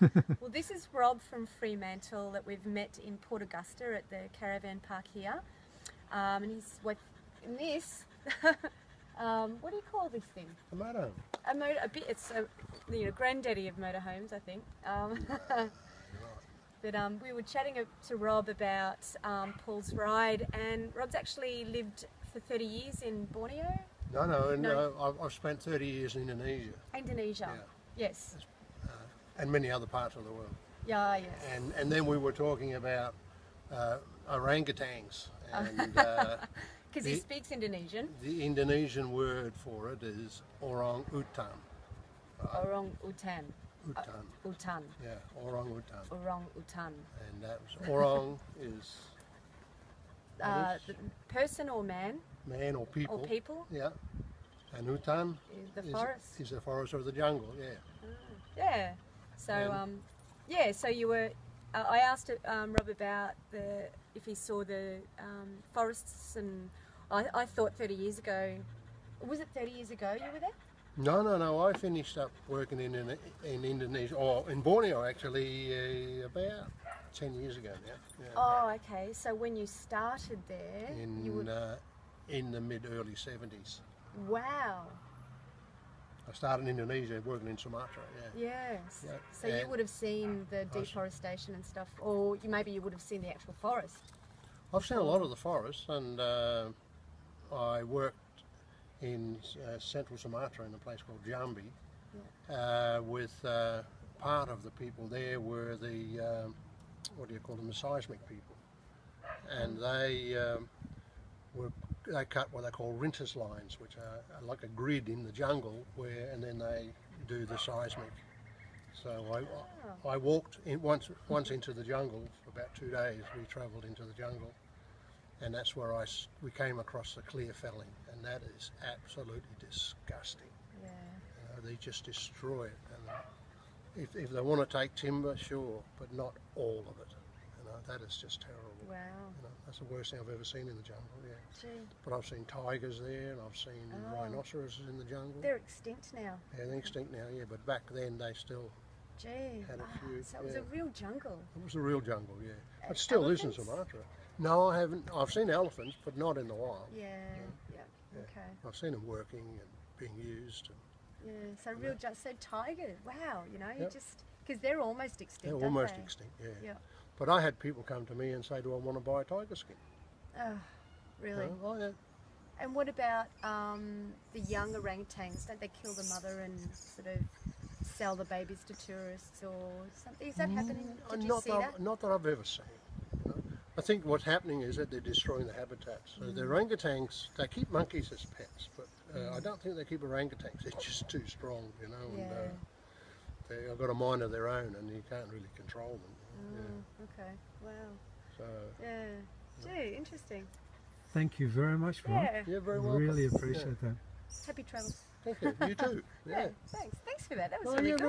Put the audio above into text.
Well, this is Rob from Fremantle that we've met in Port Augusta at the caravan park here. And he's in this. What do you call this thing? A motorhome. It's a granddaddy of motorhomes, I think. But we were chatting to Rob about Paul's ride, and Rob's actually lived for 30 years in Borneo. No. I've spent 30 years in Indonesia. Indonesia, yeah. Yes. And many other parts of the world. Yeah, yes. And then we were talking about orangutans. Because he speaks Indonesian. The Indonesian word for it is orangutan. Orangutan. Utan. Yeah, orangutan. Orangutan. And that was orang is the person or man? Man or people. Or people. Yeah. And utan the forest. Is the forest or the jungle. Yeah. Yeah. So so you were. I asked Rob about if he saw the forests, and I thought 30 years ago. Was it 30 years ago you were there? No. I finished up working in Indonesia, or in Borneo actually, about 10 years ago now. Yeah. Oh, okay. So when you started there, in the mid-early 70s. Wow. I started in Indonesia, working in Sumatra. Yeah. Yes. Yeah. So you would have seen the deforestation and stuff, or maybe you would have seen the actual forest. I've seen a lot of the forest, and I worked in central Sumatra in a place called Jambi, with part of the people there were the the seismic people, and they cut what they call rintis lines, which are like a grid in the jungle, and then they do the seismic. So I walked once into the jungle for about 2 days. We travelled into the jungle, and that's where we came across the clear felling, and that is absolutely disgusting. Yeah. They just destroy it. And if they want to take timber, sure, but not all of it. That is just terrible. Wow. That's the worst thing I've ever seen in the jungle. Yeah. Gee. But I've seen tigers there, and I've seen rhinoceroses in the jungle. They're extinct now. Yeah, they're extinct now. Yeah, but back then they still had a few. So it was a real jungle. It was a real jungle, yeah. It still is in Sumatra. No, I haven't. I've seen elephants, but not in the wild. Yeah. Okay. I've seen them working and being used. So so tigers. Wow, you just because they're almost extinct. They're almost extinct. Yeah. But I had people come to me and say, "Do I want to buy a tiger skin?" Oh, really? Oh, yeah. And what about the young orangutans? Don't they kill the mother and sort of sell the babies to tourists or something? Is that happening? Did you see that? Not that I've ever seen. I think what's happening is that they're destroying the habitats. So the orangutans, they keep monkeys as pets, but I don't think they keep orangutans. They're just too strong, and they've got a mind of their own, and you can't really control them. Okay. Wow. So. Yeah. Gee, interesting. Thank you very much, Rob. Yeah, very welcome. Really appreciate that. Happy travels. Thank you. You too. Yeah. Thanks. Thanks for that. That was Oh, really yeah, good.